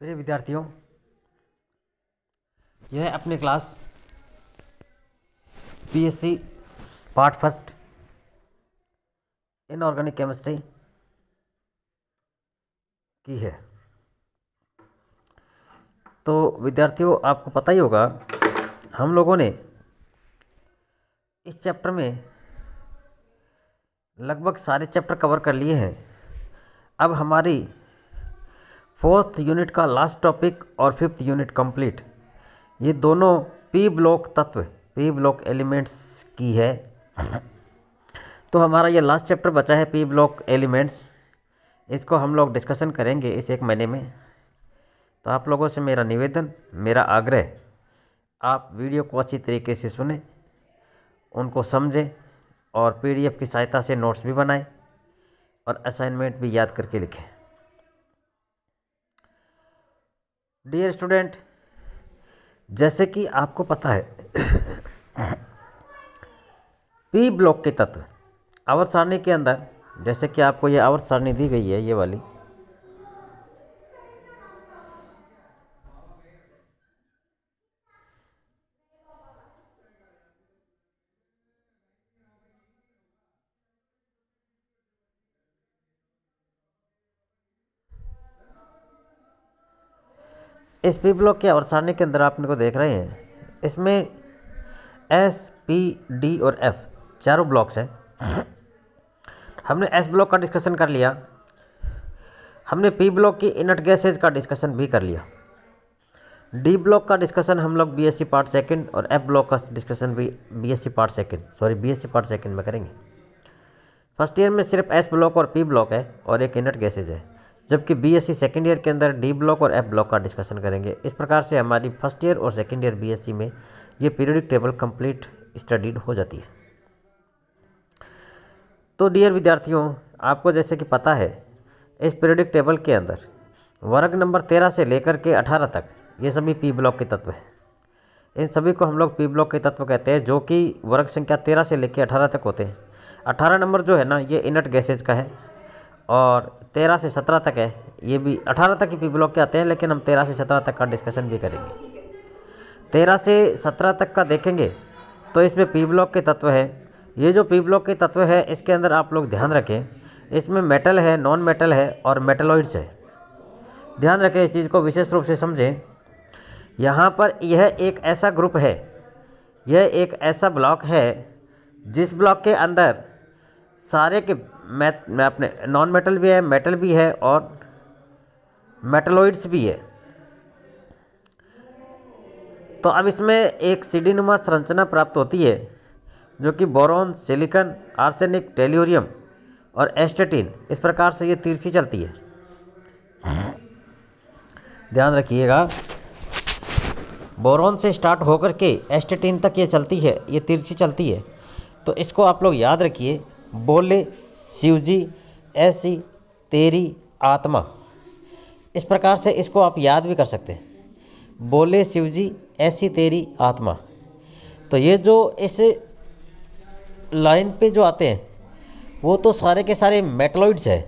प्रिय विद्यार्थियों, यह है अपनी class BSc part first inorganic chemistry की है। तो विद्यार्थियों, आपको पता ही होगा हम लोगों ने इस चैप्टर में लगभग सारे चैप्टर कवर कर लिए हैं। अब हमारी फोर्थ यूनिट का लास्ट टॉपिक और फिफ्थ यूनिट कंप्लीट, ये दोनों पी ब्लॉक तत्व, पी ब्लॉक एलिमेंट्स की है। तो हमारा ये लास्ट चैप्टर बचा है पी ब्लॉक एलिमेंट्स। इसको हम लोग डिस्कशन करेंगे इस एक महीने में। तो आप लोगों से मेरा निवेदन, मेरा आग्रह, आप वीडियो को अच्छी तरीके से सुने, उनको समझें और पीडीएफ की सहायता से नोट्स भी बनाएं और असाइनमेंट भी याद करके लिखें। डियर स्टूडेंट, जैसे कि आपको पता है पी ब्लॉक के तत्व आवर्त सारणी के अंदर, जैसे कि आपको ये आवर्त सारणी दी गई है, ये वाली, इस पी ब्लॉक के आवर्त सारणी के अंदर आप इनको देख रहे हैं। इसमें एस, पी, डी और एफ चारों ब्लॉक्स हैं। हमने एस ब्लॉक का डिस्कशन कर लिया, हमने पी ब्लॉक की इनर्ट गैसेज का डिस्कशन भी कर लिया। डी ब्लॉक का डिस्कशन हम लोग बीएससी पार्ट सेकंड और एफ ब्लॉक का डिस्कशन भी बीएससी पार्ट सेकंड में करेंगे। फर्स्ट ईयर में सिर्फ एस ब्लॉक और पी ब्लॉक है और एक इनर्ट गैसेज है, जबकि बीएससी सेकेंड ईयर के अंदर डी ब्लॉक और एफ ब्लॉक का डिस्कशन करेंगे। इस प्रकार से हमारी फर्स्ट ईयर और सेकेंड ईयर बीएससी में ये पीरियोडिक टेबल कंप्लीट स्टडीड हो जाती है। तो डियर विद्यार्थियों, आपको जैसे कि पता है इस पीरियोडिक टेबल के अंदर वर्ग नंबर 13 से लेकर के 18 तक ये सभी पी ब्लॉक के तत्व हैं। इन सभी को हम लोग पी ब्लॉक के तत्व कहते हैं, जो कि वर्ग संख्या 13 से लेकर 18 तक होते हैं। 18 नंबर जो है ना, ये इनर्ट गैसेज का है और 13 से 17 तक है, ये भी 18 तक ही पी ब्लॉक के आते हैं, लेकिन हम 13 से 17 तक का डिस्कशन भी करेंगे। 13 से 17 तक का देखेंगे तो इसमें पी ब्लॉक के तत्व है। ये जो पी ब्लॉक के तत्व है, इसके अंदर आप लोग ध्यान रखें, इसमें मेटल है, नॉन मेटल है और मेटलॉइड्स है। ध्यान रखें, इस चीज़ को विशेष रूप से समझें। यहाँ पर यह एक ऐसा ग्रुप है, यह एक ऐसा ब्लॉक है जिस ब्लॉक के अंदर सारे के अपने नॉन मेटल भी है, मेटल भी है और मेटलॉइड्स भी है। तो अब इसमें एक सीढ़ी नुमा संरचना प्राप्त होती है, जो कि बोरॉन, सिलिकॉन, आर्सेनिक, टेल्यूरियम और एस्टेटिन, इस प्रकार से ये तिरछी चलती है। ध्यान रखिएगा, बोरॉन से स्टार्ट होकर के एस्टेटिन तक ये चलती है, ये तिरछी चलती है। तो इसको आप लोग याद रखिए, बोले शिवजी ऐसी तेरी आत्मा, इस प्रकार से इसको आप याद भी कर सकते हैं, बोले शिवजी ऐसी तेरी आत्मा। तो ये जो इस लाइन पे जो आते हैं वो तो सारे के सारे मेटलॉइड्स है,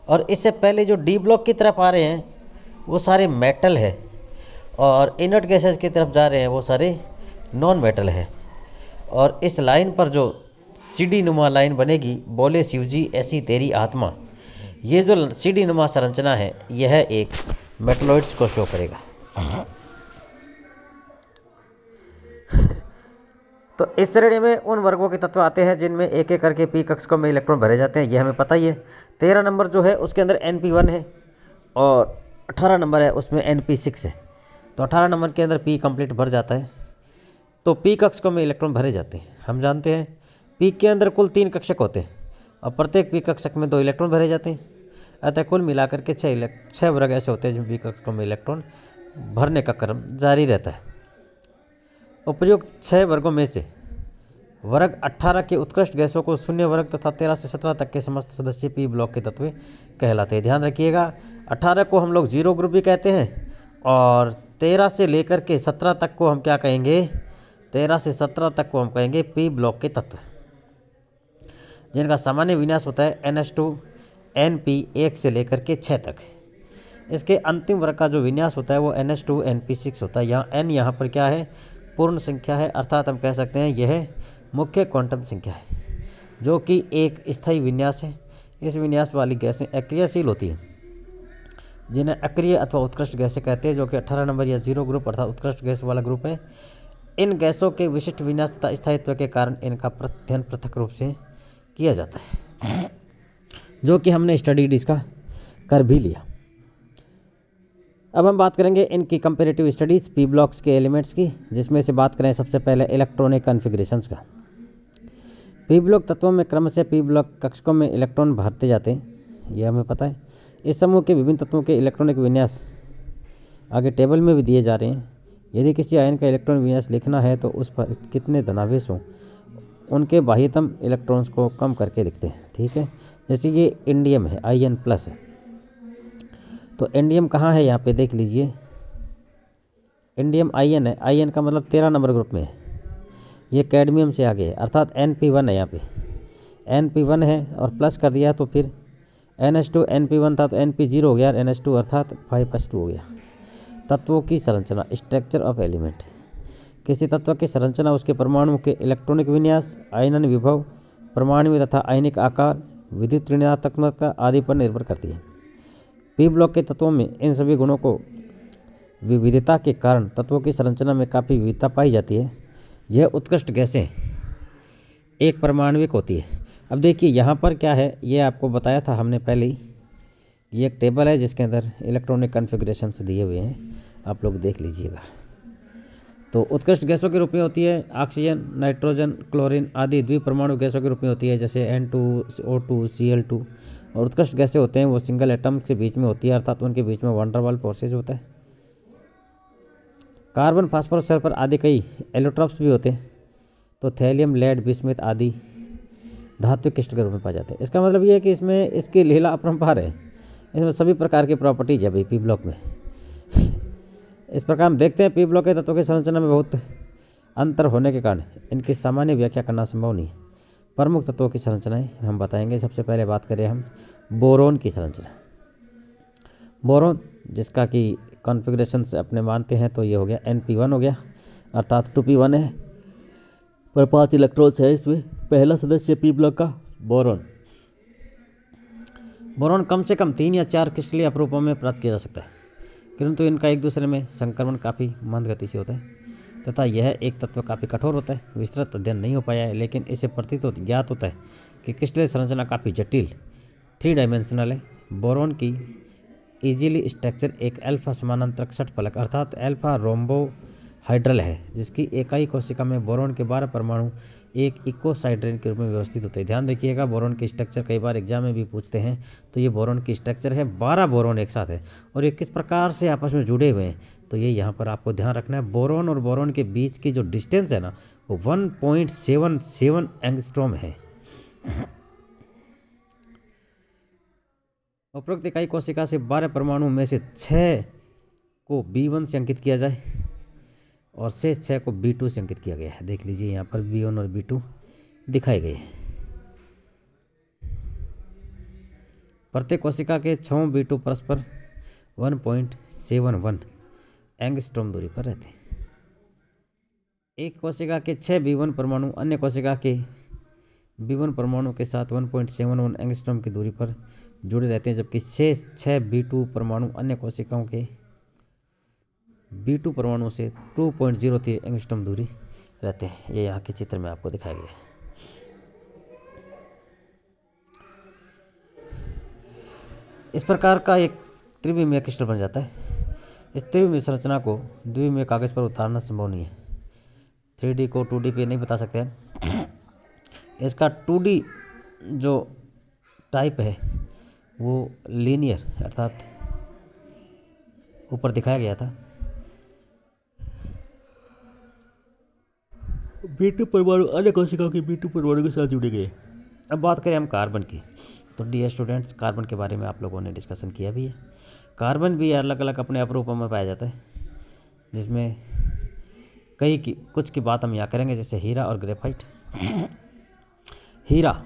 और इससे पहले जो डी ब्लॉक की तरफ आ रहे हैं वो सारे मेटल है, और इनर्ट गैसेस की तरफ जा रहे हैं वो सारे नॉन मेटल है। और इस लाइन पर जो सीढ़ी नुमा लाइन बनेगी, बोले शिवजी ऐसी तेरी आत्मा, ये जो सीढ़ी नुमा संरचना है यह एक मेटलॉइड्स को शो करेगा। तो इस श्रेणी में उन वर्गों के तत्व आते हैं जिनमें एक एक करके पी कक्षकों में इलेक्ट्रॉन भरे जाते हैं, ये हमें पता ही है। 13 नंबर जो है उसके अंदर Np1 है और 18 नंबर है उसमें Np6 है। तो 18 नंबर के अंदर पी कंप्लीट भर जाता है। तो पी कक्षकों में इलेक्ट्रॉन भरे जाते हैं। हम जानते हैं पी के अंदर कुल 3 कक्षक होते हैं और प्रत्येक पी कक्षक में 2 इलेक्ट्रॉन भरे जाते हैं। अतः कुल मिलाकर के 6 वर्ग ऐसे होते हैं जिन पी कक्षकों में इलेक्ट्रॉन भरने का क्रम जारी रहता है। उपयुक्त 6 वर्गों में से वर्ग 18 के उत्कृष्ट गैसों को शून्य वर्ग तथा 13 से 17 तक के समस्त सदस्य पी ब्लॉक के तत्व कहलाते हैं। ध्यान रखिएगा, 18 को हम लोग जीरो ग्रुप भी कहते हैं और 13 से लेकर के 17 तक को हम क्या कहेंगे, 13 से 17 तक को हम कहेंगे पी ब्लॉक के तत्व, जिनका सामान्य विन्यास होता है NH2 NP 1 से लेकर के 6 तक। इसके अंतिम वर्ग का जो विन्यास होता है वो NH2NP6 होता है। यहाँ N यहाँ पर क्या है, पूर्ण संख्या है, अर्थात हम कह सकते हैं यह मुख्य क्वांटम संख्या है जो कि एक स्थायी विन्यास है। इस विन्यास वाली गैसें अक्रियाशील होती हैं जिन्हें अक्रिय अथवा उत्कृष्ट गैसें कहते हैं, जो कि 18 नंबर या 0 ग्रुप अर्थात उत्कृष्ट गैस वाला ग्रुप है। इन गैसों के विशिष्ट विन्यास तथा स्थायित्व के कारण इनका अध्ययन पृथक रूप से किया जाता है, जो कि हमने स्टडीड इसका कर भी लिया। अब हम बात करेंगे इनकी कंपैरेटिव स्टडीज़ पी ब्लॉक्स के एलिमेंट्स की, जिसमें से बात करें सबसे पहले इलेक्ट्रॉनिक कॉन्फ़िगरेशंस का। पी ब्लॉक तत्वों में क्रमशः पी ब्लॉक कक्षकों में इलेक्ट्रॉन भरते जाते हैं, यह हमें पता है। इस समूह के विभिन्न तत्वों के इलेक्ट्रॉनिक विन्यास आगे टेबल में भी दिए जा रहे हैं। यदि किसी आयन का इलेक्ट्रॉन विन्यास लिखना है तो उस पर कितने धनावेश हों, उनके बाह्यतम इलेक्ट्रॉन्स को कम करके लिखते हैं, ठीक है। जैसे ये इंडियम है, In+ है, तो इंडियम कहाँ है, यहाँ पे देख लीजिए, इंडियम In है, In का मतलब 13 नंबर ग्रुप में है। ये कैडमियम से आगे है, अर्थात Np1 है, यहाँ पे Np1 है और प्लस कर दिया तो फिर NH2 Np1 था तो Np0 हो गया और NH2 अर्थात 5s2 हो गया। तत्वों की संरचना, स्ट्रक्चर ऑफ एलिमेंट। किसी तत्व की संरचना उसके परमाणु के इलेक्ट्रॉनिक विन्यास, आयनन विभव, परमाणु तथा आयनिक आकार, विद्युत ऋणात्मकता आदि पर निर्भर करती है। पी ब्लॉक के तत्वों में इन सभी गुणों को विविधता के कारण तत्वों की संरचना में काफ़ी विविधता पाई जाती है। यह उत्कृष्ट गैसें एक परमाणुविक होती है। अब देखिए यहाँ पर क्या है, ये आपको बताया था हमने पहले ही। ये एक टेबल है जिसके अंदर इलेक्ट्रॉनिक कॉन्फ़िगरेशंस दिए हुए हैं, आप लोग देख लीजिएगा। तो उत्कृष्ट गैसों के रूप में होती है ऑक्सीजन, नाइट्रोजन, क्लोरीन आदि द्विपरमाणु गैसों के रूप में होती है, जैसे N2, O2, Cl2। और उत्कृष्ट गैसें होते हैं वो सिंगल एटम के बीच में होती है, अर्थात उनके बीच में वंडर वाल प्रोसेस होता है। कार्बन, फास्फोरस, सल्फर आदि कई एलोट्रॉप्स भी होते हैं। तो थैलियम, लेड, बिस्मिथ आदि धात्विक क्रिस्टल के रूप में पाए जाते हैं। इसका मतलब ये है कि इसमें इसकी लीला अपरंपार है, इसमें सभी प्रकार की प्रॉपर्टीज है भाई पी ब्लॉक में। इस प्रकार हम देखते हैं पी ब्लॉक के तत्वों की संरचना में बहुत अंतर होने के कारण इनकी सामान्य व्याख्या करना संभव नहीं। प्रमुख तत्वों की संरचनाएं हम बताएंगे। सबसे पहले बात करें हम बोरोन की संरचना। बोरोन जिसका कि कॉन्फ़िगरेशन से अपने मानते हैं तो ये हो गया Np1 हो गया, अर्थात 2p1 है, पर 5 इलेक्ट्रॉन्स है इसमें। पहला सदस्य पी ब्लॉक का बोरोन। बोरोन कम से कम 3 या 4 क्रिस्टलीय अपरूपों में प्राप्त किया जा सकता है, किंतु इनका एक दूसरे में संक्रमण काफ़ी मंद गति से होता है तथा यह एक तत्व काफ़ी कठोर होता है। विस्तृत अध्ययन नहीं हो पाया है, लेकिन इससे प्रतीत ज्ञात होता है कि क्रिस्टलीय संरचना काफ़ी जटिल 3 डायमेंशनल है। बोरोन की इजीली स्ट्रक्चर एक अल्फा समानांतर षटफलक अर्थात अल्फा रोम्बोहाइड्रल है, जिसकी इकाई कोशिका में बोरोन के 12 परमाणु एक इकोसाइड्रेन के रूप में व्यवस्थित होते हैं। ध्यान रखिएगा, बोरोन की स्ट्रक्चर कई बार एग्जाम में भी पूछते हैं। तो ये बोरोन की स्ट्रक्चर है, 12 बोरोन एक साथ है और ये किस प्रकार से आपस में जुड़े हुए हैं, तो ये यहाँ पर आपको ध्यान रखना है। बोरोन और बोरोन के बीच की जो डिस्टेंस है ना, वो 1.77 एंगस्ट्रॉम है। उपरोक्त इकाई कोशिका से 12 परमाणु में से 6 को B1 से अंकित किया जाए और शेष 6 को B2 से अंकित किया गया है। देख लीजिए यहाँ पर B1 और B2 दिखाए गए हैं। प्रत्येक कोशिका के 6 B2 परस्पर 1.71 एंगस्ट्रॉम दूरी पर रहते हैं। एक कोशिका के 6 B1 परमाणु अन्य कोशिका के B1 परमाणु के साथ 1.71 एंगस्ट्रॉम की दूरी पर जुड़े रहते हैं, जबकि शेष 6 B2 परमाणु अन्य कोशिकाओं के B2 परमाणु से 2.03 एंगस्ट्रॉम दूरी रहते हैं। ये यहाँ के चित्र में आपको दिखाया गया है। इस प्रकार का एक त्रिविमीय क्रिस्टल बन जाता है। इस त्रिविमीय संरचना को द्विविमीय कागज पर उतारना संभव नहीं है। 3D को 2D पे नहीं बता सकते हैं। इसका 2D जो टाइप है वो लीनियर अर्थात ऊपर दिखाया गया था। B2 परमाणु अन्य कोशिकाओं के B2 परमाणु के साथ जुड़े गए। अब बात करें हम कार्बन की, तो डियर स्टूडेंट्स, कार्बन के बारे में आप लोगों ने डिस्कशन किया भी है। कार्बन भी अलग अलग अपने अपरूपों में पाया जाता है, जिसमें कुछ की बात हम यहाँ करेंगे, जैसे हीरा और ग्रेफाइट। हीरा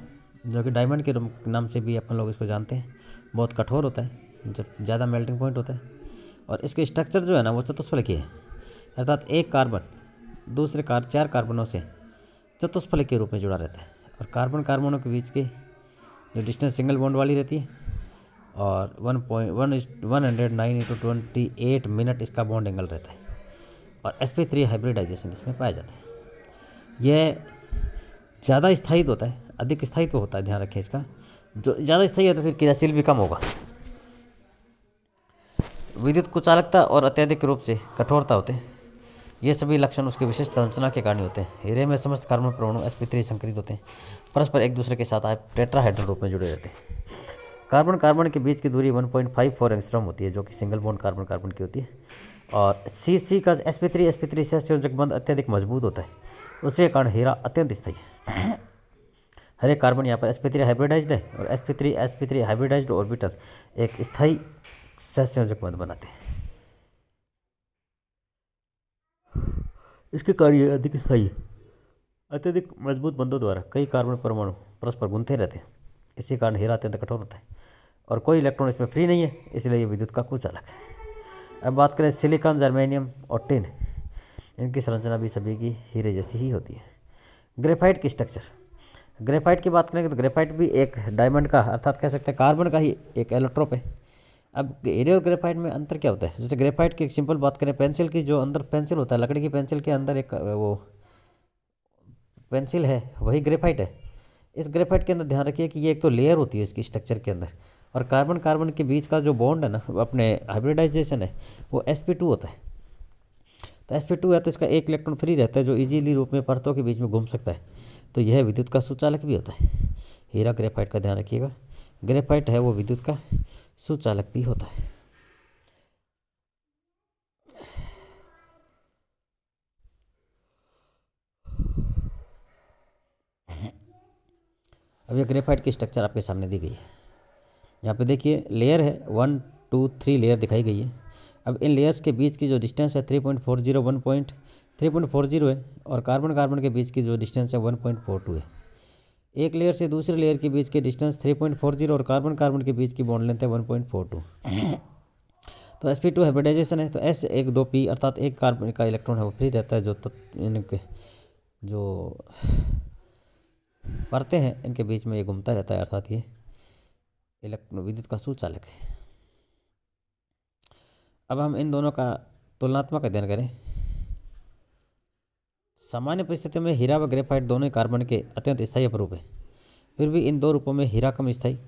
जो कि डायमंड के नाम से भी अपन लोग इसको जानते हैं, बहुत कठोर होता है। जब ज़्यादा मेल्टिंग पॉइंट होता है। और इसके स्ट्रक्चर जो है ना वो चतुष्फलकीय है, अर्थात एक कार्बन दूसरे 4 कार्बनों से चतुष्फलक के रूप में जुड़ा रहता है। और कार्बनों के बीच की जो डिस्टेंस सिंगल बॉन्ड वाली रहती है और 109 × 28 मिनट इसका बॉन्ड एंगल रहता है। और sp3 हाइब्रिडाइजेशन इसमें पाया जाता है। यह ज़्यादा स्थायित्व होता है, अधिक स्थायित्व होता है, ध्यान रखें इसका। जो ज़्यादा स्थायी है तो फिर क्रियाशील भी कम होगा। विद्युत कुचालकता और अत्यधिक रूप से कठोरता होते हैं, ये सभी लक्षण उसकी विशिष्ट संरचना के कारण होते हैं। हीरे में समस्त कार्बन परमाणु sp3 संकरित होते हैं, परस्पर एक दूसरे के साथ टेट्राहेड्रल रूप में जुड़े रहते हैं। कार्बन के बीच की दूरी 1.54 एंगस्ट्रॉम होती है, जो कि सिंगल बॉन्ड कार्बन की होती है। और सी का sp3 से संयोजक बंध अत्यधिक मजबूत होता है, उसके कारण हीरा अत्यंत स्थायी है। हर एक कार्बन यहाँ पर sp3 हाइब्रिडाइज्ड है और sp3 हाइब्रिडाइज्ड ऑर्बिटल एक स्थायी सहसंयोजक बंध बनाते हैं। इसके कार्य अधिक स्थायी है। अत्यधिक मजबूत बंधों द्वारा कई कार्बन परमाणु परस्पर गुंथे रहते हैं, इसी कारण हीरा अत्यंत कठोर होता है और कोई इलेक्ट्रॉन इसमें फ्री नहीं है, इसलिए ये विद्युत का कुचालक है। अब बात करें सिलिकॉन, जर्मेनियम और टिन, इनकी संरचना भी सभी की हीरे जैसी ही होती है। ग्रेफाइट की स्ट्रक्चर, ग्रेफाइट की बात करेंगे तो ग्रेफाइट भी एक डायमंड का, अर्थात कह सकते हैं कार्बन का ही एक एलोट्रोप है। अब हीरे और ग्रेफाइट में अंतर क्या होता है? जैसे ग्रेफाइट की एक सिंपल बात करें, पेंसिल की जो अंदर पेंसिल होता है, लकड़ी की पेंसिल के अंदर एक वो पेंसिल है, वही ग्रेफाइट है। इस ग्रेफाइट के अंदर ध्यान रखिए कि ये एक तो लेयर होती है इसकी स्ट्रक्चर के अंदर, और कार्बन के बीच का जो बॉन्ड है ना, अपने हाइब्रिडाइजेशन है, वो sp2 होता है। तो sp2 है तो इसका एक इलेक्ट्रॉन फ्री रहता है, जो इजीली रूप में परतों के बीच में घूम सकता है, तो यह विद्युत का सुचालक भी होता है। हीरा ग्रेफाइट का ध्यान रखिएगा, ग्रेफाइट है वो विद्युत का सुचालक भी होता है। अब ये ग्रेफाइट की स्ट्रक्चर आपके सामने दी गई है। यहाँ पे देखिए लेयर है, 1 2 3 लेयर दिखाई गई है। अब इन लेयर्स के बीच की जो डिस्टेंस है 3.40 1.340 है, और कार्बन के बीच की जो डिस्टेंस है 1.42 है। एक लेयर से दूसरे लेयर के बीच की डिस्टेंस 3.40 और कार्बन के बीच की बॉन्ड लेंथ है 1.42। तो sp2 हाइब्रिडाइजेशन है, तो s1 2p अर्थात एक कार्बन का इलेक्ट्रॉन है वो फ्री रहता है, जो इनके जो परतें हैं इनके बीच में ये घूमता रहता है, अर्थात ये विद्युत का सुचालक है। अब हम इन दोनों का तुलनात्मक अध्ययन करें। सामान्य परिस्थितियों में हीरा व ग्रेफाइट दोनों ही कार्बन के अत्यंत स्थायी अपरूप है, फिर भी इन दो रूपों में हीरा कम स्थायी,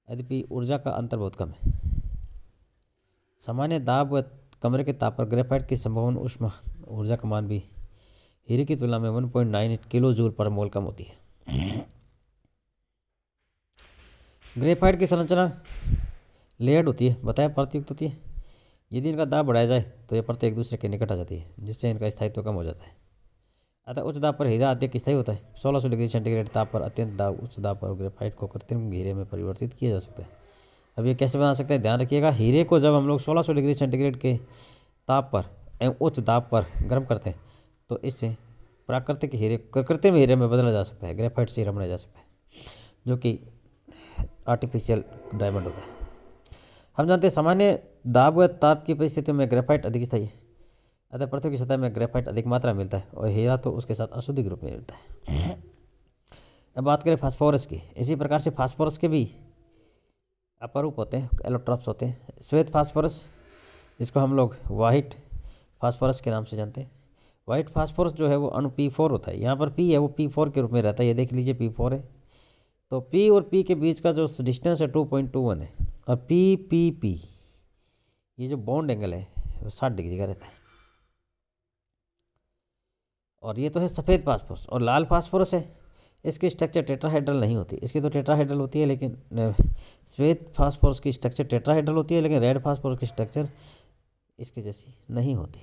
यद्यपि ऊर्जा का अंतर बहुत कम है। सामान्य दाब व कमरे के ताप पर ग्रेफाइट की संभावना ऊष्मा ऊर्जा का मान भी हीरे की तुलना में 1.98 किलो जूल पर मोल कम होती है। ग्रेफाइट की संरचना लेयर्ड होती है, बताया परतयुक्त होती है। यदि इनका दाब बढ़ाया जाए तो ये परतें एक दूसरे के निकट आ जाती है, जिससे इनका स्थायित्व कम हो जाता है। अतः उच्च दाब पर हीरा अधिक स्थायी होता है। 1600 डिग्री सेंटीग्रेड ताप पर अत्यंत दाब उच्च दाब पर ग्रेफाइट को कृत्रिम हीरे में परिवर्तित किया जा सकता है। अब ये कैसे बना सकते हैं, ध्यान रखिएगा। हीरे को जब हम लोग 1600 डिग्री सेंटीग्रेड के ताप पर एवं उच्च दाब पर गर्म करते हैं तो इससे प्राकृतिक हीरे कृत्रिम हीरे में बदला जा सकता है, ग्रेफाइट से हीरा बनाया जा सकता है, जो कि आर्टिफिशियल डायमंड होता है। हम जानते हैं सामान्य दाब व ताप की परिस्थितियों में ग्रेफाइट अधिक स्थायी है, अतः पृथ्वी की सतह में ग्रेफाइट अधिक मात्रा में मिलता है और हीरा तो उसके साथ अशुद्ध रूप में मिलता है। अब बात करें फास्फोरस की। इसी प्रकार से फास्फोरस के भी अपरूप होते हैं, एलोट्रॉप्स होते हैं। श्वेत फास्फोरस, जिसको हम लोग वाइट फास्फोरस के नाम से जानते हैं। वाइट फास्फोरस जो है वो अणु P4 होता है। यहाँ पर P है वो P4 के रूप में रहता है, ये देख लीजिए P4 है। तो P और P के बीच का जो डिस्टेंस है 2.21 है, और P ये जो बॉन्ड एंगल है वो 60 डिग्री का रहता है। और ये तो है सफ़ेद फास्फोरस। और लाल फास्फोरस है, इसकी स्ट्रक्चर टेट्राहेड्रल नहीं होती। इसकी तो टेट्राहेड्रल होती है, लेकिन श्वेत फास्फोरस की स्ट्रक्चर टेट्राहेड्रल होती है, लेकिन रेड फास्फोरस की स्ट्रक्चर इसके जैसी नहीं होती,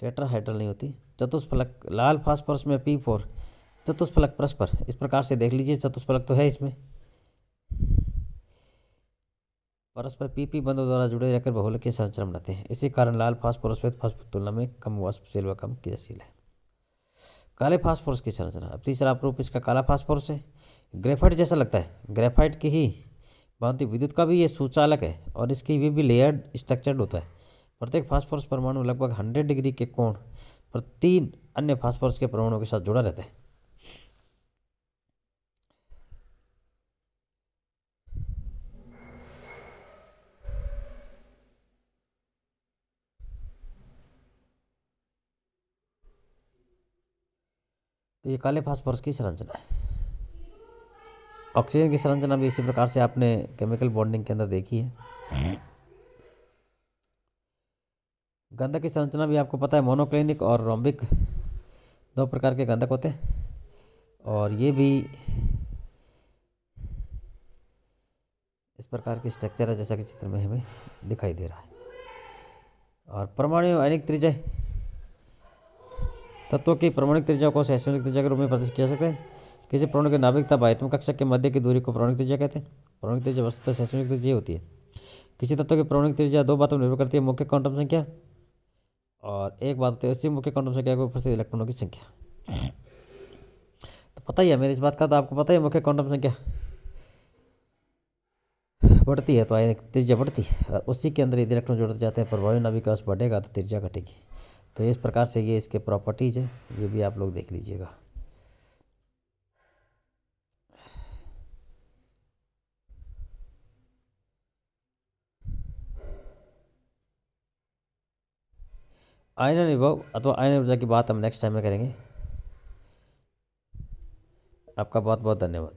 टेट्राहेड्रल नहीं होती। चतुष्फलक लाल फास्फोरस में P4 चतुष्फलक परस्पर इस प्रकार से देख लीजिए, चतुष्फलक तो है इसमें, परस्पर PP बंधों द्वारा जुड़े रहकर बहुलक की संरचना बनाते हैं। इसी कारण लाल फास्फोरस श्वेत फास्फोरस की तुलना में कम वाष्पशील व कम क्रियाशील है। काले फास्फोरस की संरचना। अब तीसरा अपरूप इसका काला फास्फोरस है। ग्रेफाइट जैसा लगता है, ग्रेफाइट की ही भांति विद्युत का भी ये सुचालक है और इसकी भी लेयर्ड स्ट्रक्चर्ड होता है। प्रत्येक फास्फोरस परमाणु लगभग 100 डिग्री के कोण पर 3 अन्य फास्फोरस के परमाणुओं के साथ जुड़ा रहता है। तो ये काले फास्फोरस की संरचना है। ऑक्सीजन की संरचना भी इसी प्रकार से आपने केमिकल बॉन्डिंग के अंदर देखी है। गंधक की संरचना भी आपको पता है, मोनोक्लिनिक और रोम्बिक 2 प्रकार के गंधक होते हैं और ये भी इस प्रकार की स्ट्रक्चर है जैसा कि चित्र में हमें दिखाई दे रहा है। और परमाणु आयनिक त्रिज्या, तत्वों की परमाणुक त्रिज्या को सैद्धांतिक त्रिज्या के रूप में प्रदर्शित किया जा सकता है। किसी परमाणु के नाभिक तथा आयतन कक्षक के मध्य की दूरी को परमाणुक त्रिज्या कहते हैं। परमाणुक त्रिज्या वस्तुतः सैद्धांतिक त्रिज्या होती है। किसी तत्व की परमाणुक त्रिज्या 2 बातों पर निर्भर करती है, मुख्य क्वांटम संख्या और एक बात होती है उसी मुख्य क्वांटम संख्या के उपस्थित इलेक्ट्रॉनों की संख्या। तो पता ही है मेरी इस बात का, तो आपको पता ही है मुख्य क्वांटम संख्या बढ़ती है तो आयनिक त्रिज्या बढ़ती है और उसी के अंदर यदि इलेक्ट्रॉन जुड़ते जाते हैं प्रभावी नाभिक का व्यास बढ़ेगा तो त्रिज्या घटेगी। तो इस प्रकार से ये इसके प्रॉपर्टीज है, ये भी आप लोग देख लीजिएगा। आयनन विभव अथवा आयन ऊर्जा की बात हम नेक्स्ट टाइम में करेंगे। आपका बहुत बहुत धन्यवाद।